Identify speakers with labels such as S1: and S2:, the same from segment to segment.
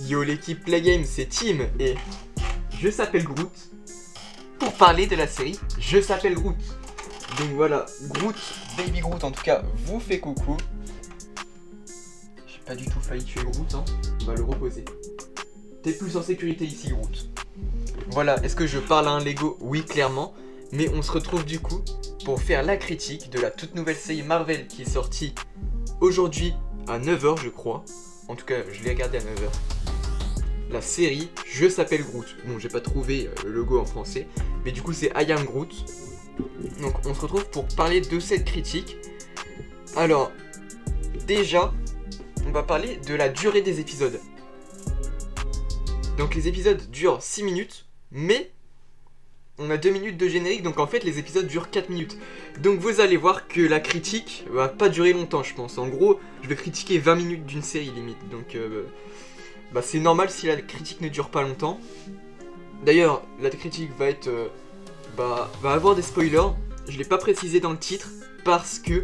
S1: Yo l'équipe Play Game, c'est Tim et je s'appelle Groot pour parler de la série Je s'appelle Groot. Donc voilà, Groot, Baby Groot en tout cas, vous fait coucou. J'ai pas du tout failli tuer Groot, hein. On va le reposer. T'es plus en sécurité ici Groot. Voilà, est-ce que je parle à un Lego? Oui, clairement. Mais on se retrouve du coup pour faire la critique de la toute nouvelle série Marvel qui est sortie aujourd'hui à 9h je crois. En tout cas, je l'ai regardé à 9h. La série Je s'appelle Groot. Bon, j'ai pas trouvé le logo en français, mais du coup c'est I Am Groot. Donc on se retrouve pour parler de cette critique. Alors, déjà, on va parler de la durée des épisodes. Donc les épisodes durent 6 minutes, mais on a 2 minutes de générique, donc en fait les épisodes durent 4 minutes. Donc vous allez voir que la critique va pas durer longtemps, je pense. En gros, je vais critiquer 20 minutes d'une série limite, donc c'est normal si la critique ne dure pas longtemps. D'ailleurs, la critique va être va avoir des spoilers. Je l'ai pas précisé dans le titre parce que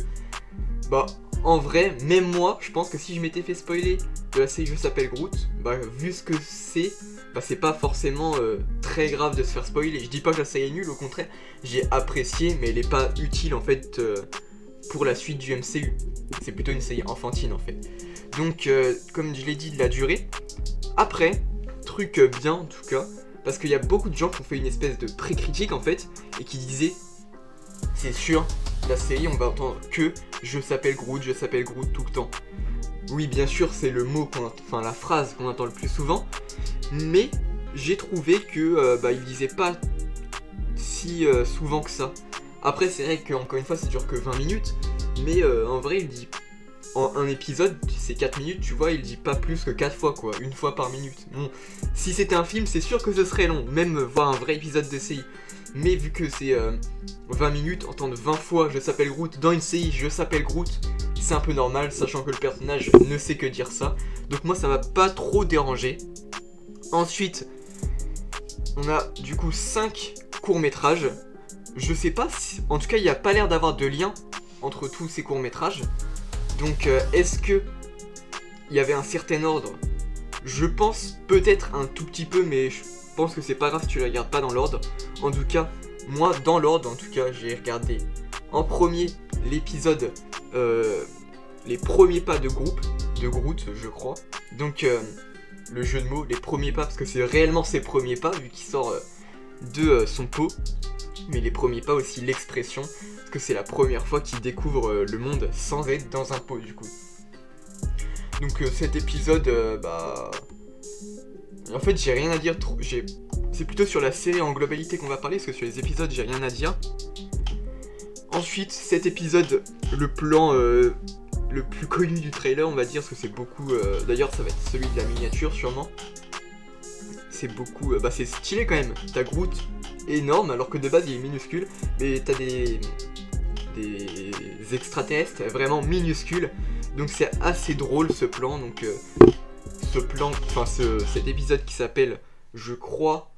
S1: en vrai, même moi, je pense que si je m'étais fait spoiler de la série Je s'appelle Groot, vu ce que c'est pas forcément très grave de se faire spoiler. Je dis pas que la série est nulle, au contraire, j'ai apprécié, mais elle est pas utile en fait pour la suite du MCU. C'est plutôt une série enfantine en fait. Donc, comme je l'ai dit, de la durée. Après, truc bien en tout cas, parce qu'il y a beaucoup de gens qui ont fait une espèce de pré-critique en fait, et qui disaient, c'est sûr, la série on va entendre que je s'appelle Groot tout le temps. Oui, bien sûr, c'est le mot la phrase qu'on entend le plus souvent, mais j'ai trouvé que il disait pas si souvent que ça. Après, c'est vrai qu'encore une fois, ça dure que 20 minutes, mais en vrai, il dit en un épisode, c'est 4 minutes, tu vois, il dit pas plus que 4 fois quoi, une fois par minute. Bon, si c'était un film, c'est sûr que ce serait long, même voir un vrai épisode de série. Mais vu que c'est 20 minutes, entendre 20 fois Je s'appelle Groot dans une série Je s'appelle Groot, c'est un peu normal, sachant que le personnage ne sait que dire ça. Donc moi ça m'a pas trop dérangé. Ensuite, on a du coup 5 courts-métrages. Je sais pas si... En tout cas, il n'y a pas l'air d'avoir de lien entre tous ces courts-métrages. Donc est-ce que il y avait un certain ordre? Je pense peut-être un tout petit peu, mais je pense que c'est pas grave si tu la regardes pas dans l'ordre. En tout cas, moi dans l'ordre, j'ai regardé en premier l'épisode les premiers pas de Groot, je crois. Donc le jeu de mots, les premiers pas, parce que c'est réellement ses premiers pas vu qu'il sort de son pot. Mais les premiers pas aussi, l'expression, parce que c'est la première fois qu'il découvre le monde sans être dans un pot du coup. Donc cet épisode, en fait j'ai rien à dire trop. C'est plutôt sur la série en globalité qu'on va parler, parce que sur les épisodes j'ai rien à dire. Ensuite, cet épisode, le plan le plus connu du trailer, on va dire, parce que c'est beaucoup... D'ailleurs ça va être celui de la miniature sûrement. C'est beaucoup... c'est stylé quand même. T'as Groot énorme, alors que de base il est minuscule, mais t'as des extraterrestres vraiment minuscules. Donc c'est assez drôle ce plan. Donc cet épisode qui s'appelle, je crois,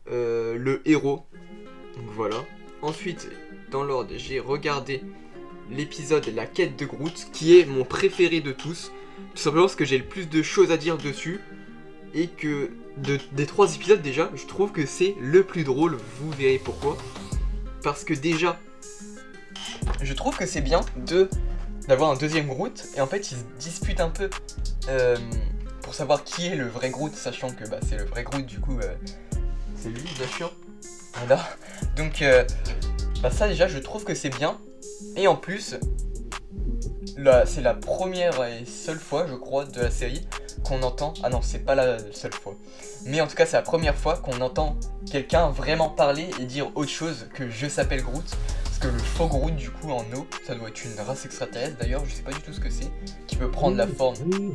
S1: le héros. Donc voilà. Ensuite, dans l'ordre, j'ai regardé l'épisode La quête de Groot, qui est mon préféré de tous. Tout simplement parce que j'ai le plus de choses à dire dessus. Et que des 3 épisodes déjà, je trouve que c'est le plus drôle, vous verrez pourquoi. Parce que déjà, je trouve que c'est bien d'avoir un deuxième Groot, et en fait ils se disputent un peu pour savoir qui est le vrai Groot, sachant que c'est le vrai Groot du coup, c'est lui bien sûr. Voilà, donc ça déjà je trouve que c'est bien, et en plus, là c'est la première et seule fois je crois de la série qu'on entend, ah non c'est pas la seule fois, mais en tout cas c'est la première fois qu'on entend quelqu'un vraiment parler et dire autre chose que je s'appelle Groot. Parce que le faux Groot du coup en eau, ça doit être une race extraterrestre d'ailleurs, je sais pas du tout ce que c'est, qui peut prendre la forme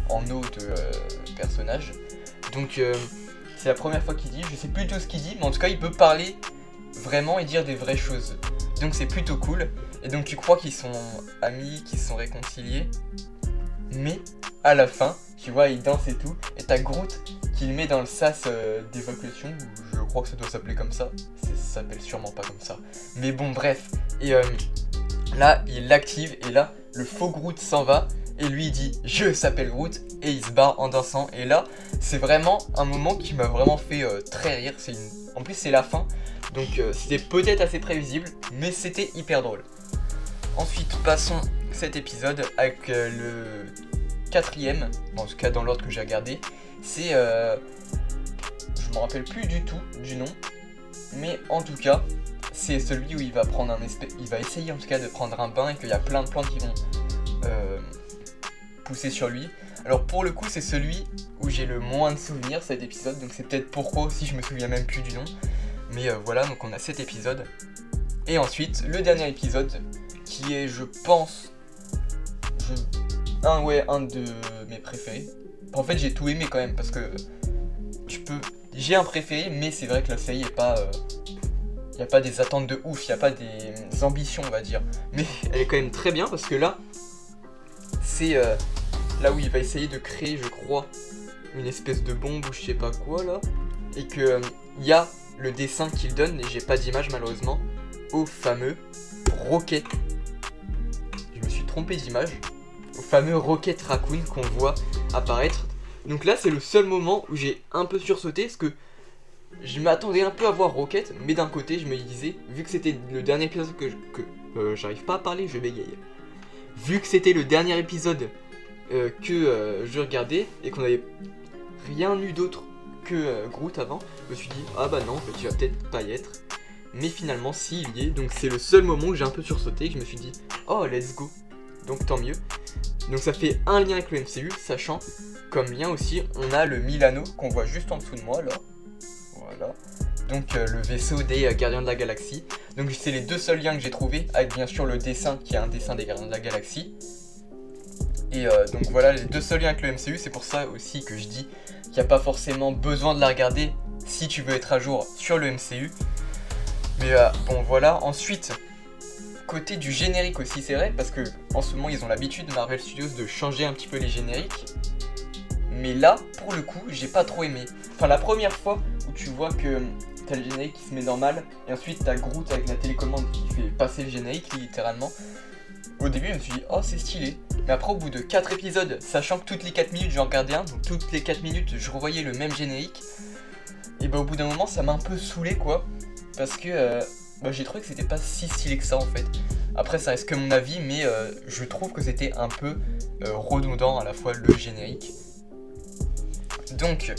S1: en eau de personnages. Donc c'est la première fois qu'il dit, je sais plus du tout ce qu'il dit, mais en tout cas il peut parler vraiment et dire des vraies choses. Donc c'est plutôt cool, et donc tu crois qu'ils sont amis, qu'ils se sont réconciliés, mais à la fin, tu vois, ils dansent et tout, et t'as Groot qui le met dans le sas d'évacuation, je crois que ça doit s'appeler comme ça, ça s'appelle sûrement pas comme ça, mais bon bref, et là il l'active, et là le faux Groot s'en va, et lui il dit je s'appelle Groot et il se barre en dansant. Et là c'est vraiment un moment qui m'a vraiment fait très rire. En plus c'est la fin, donc c'était peut-être assez prévisible, mais c'était hyper drôle. Ensuite passons cet épisode avec le quatrième, en tout cas dans l'ordre que j'ai regardé. C'est je me rappelle plus du tout du nom, mais en tout cas c'est celui où il va prendre il va essayer en tout cas de prendre un bain et qu'il y a plein de plantes qui vont pousser sur lui. Alors pour le coup c'est celui où j'ai le moins de souvenirs cet épisode, donc c'est peut-être pourquoi aussi je me souviens même plus du nom. Mais voilà, donc on a cet épisode. Et ensuite le dernier épisode qui est je pense un de mes préférés. En fait j'ai tout aimé quand même parce que j'ai un préféré, mais c'est vrai que la série est pas y a pas des attentes de ouf, y a pas des ambitions on va dire, mais elle est quand même très bien parce que là c'est là où il va essayer de créer je crois une espèce de bombe ou je sais pas quoi là, et que y a le dessin qu'il donne, et j'ai pas d'image malheureusement, au fameux Rocket, je me suis trompé d'image, au fameux Rocket Raccoon qu'on voit apparaître. Donc là c'est le seul moment où j'ai un peu sursauté parce que je m'attendais un peu à voir Rocket, mais d'un côté je me disais, vu que c'était le dernier épisode que j'arrive pas à parler, je bégaye. Vu que c'était le dernier épisode que je regardais et qu'on avait rien eu d'autre que Groot avant, je me suis dit ah bah non en fait tu vas peut-être pas y être. Mais finalement si il y est, donc c'est le seul moment où j'ai un peu sursauté et que je me suis dit oh let's go, donc tant mieux. Donc ça fait un lien avec le MCU, sachant comme lien aussi on a le Milano qu'on voit juste en dessous de moi là. Voilà. Donc le vaisseau des Gardiens de la Galaxie. Donc c'est les deux seuls liens que j'ai trouvés, avec bien sûr le dessin qui est un dessin des Gardiens de la Galaxie. Et donc voilà les deux seuls liens avec le MCU, c'est pour ça aussi que je dis qu'il n'y a pas forcément besoin de la regarder si tu veux être à jour sur le MCU. Mais bon voilà, ensuite, côté du générique aussi c'est vrai, parce que en ce moment ils ont l'habitude, Marvel Studios, de changer un petit peu les génériques. Mais là, pour le coup, j'ai pas trop aimé. Enfin la première fois où tu vois que t'as le générique qui se met normal, et ensuite t'as Groot avec la télécommande qui fait passer le générique littéralement. Au début je me suis dit oh c'est stylé, mais après au bout de 4 épisodes, sachant que toutes les 4 minutes j'en regardais un, donc toutes les 4 minutes je revoyais le même générique, et bah au bout d'un moment ça m'a un peu saoulé quoi, parce que j'ai trouvé que c'était pas si stylé que ça en fait. Après ça reste que mon avis, mais je trouve que c'était un peu redondant à la fois le générique. Donc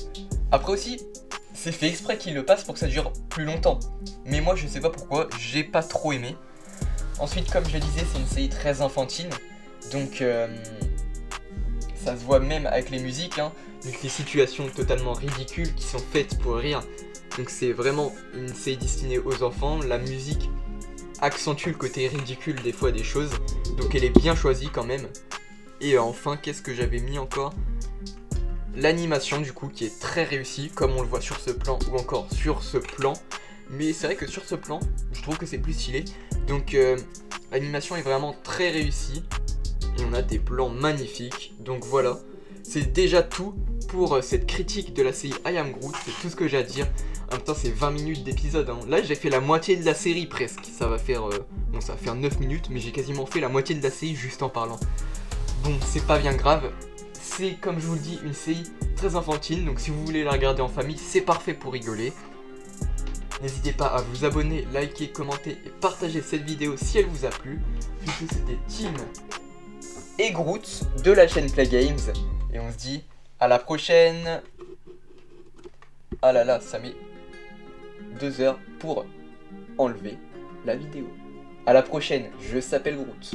S1: après aussi c'est fait exprès qu'il le passe pour que ça dure plus longtemps, mais moi je sais pas pourquoi, j'ai pas trop aimé. Ensuite, comme je le disais, c'est une série très enfantine, donc ça se voit même avec les musiques, hein, donc les situations totalement ridicules qui sont faites pour rire. Donc c'est vraiment une série destinée aux enfants, la musique accentue le côté ridicule des fois des choses, donc elle est bien choisie quand même. Et enfin, qu'est-ce que j'avais mis encore ? L'animation du coup qui est très réussie, comme on le voit sur ce plan ou encore sur ce plan. Mais c'est vrai que sur ce plan, je trouve que c'est plus stylé. Donc l'animation est vraiment très réussie. Et on a des plans magnifiques. Donc voilà, c'est déjà tout pour cette critique de la série I Am Groot. C'est tout ce que j'ai à dire. En même temps c'est 20 minutes d'épisode, hein. Là j'ai fait la moitié de la série presque. Ça va faire 9 minutes, mais j'ai quasiment fait la moitié de la série juste en parlant. Bon, c'est pas bien grave. C'est comme je vous le dis une série très enfantine. Donc si vous voulez la regarder en famille, c'est parfait pour rigoler. N'hésitez pas à vous abonner, liker, commenter et partager cette vidéo si elle vous a plu. Du coup, c'était Tim et Groot de la chaîne Play Games. Et on se dit à la prochaine. Ah là là, ça met 2 heures pour enlever la vidéo. À la prochaine, je s'appelle Groot.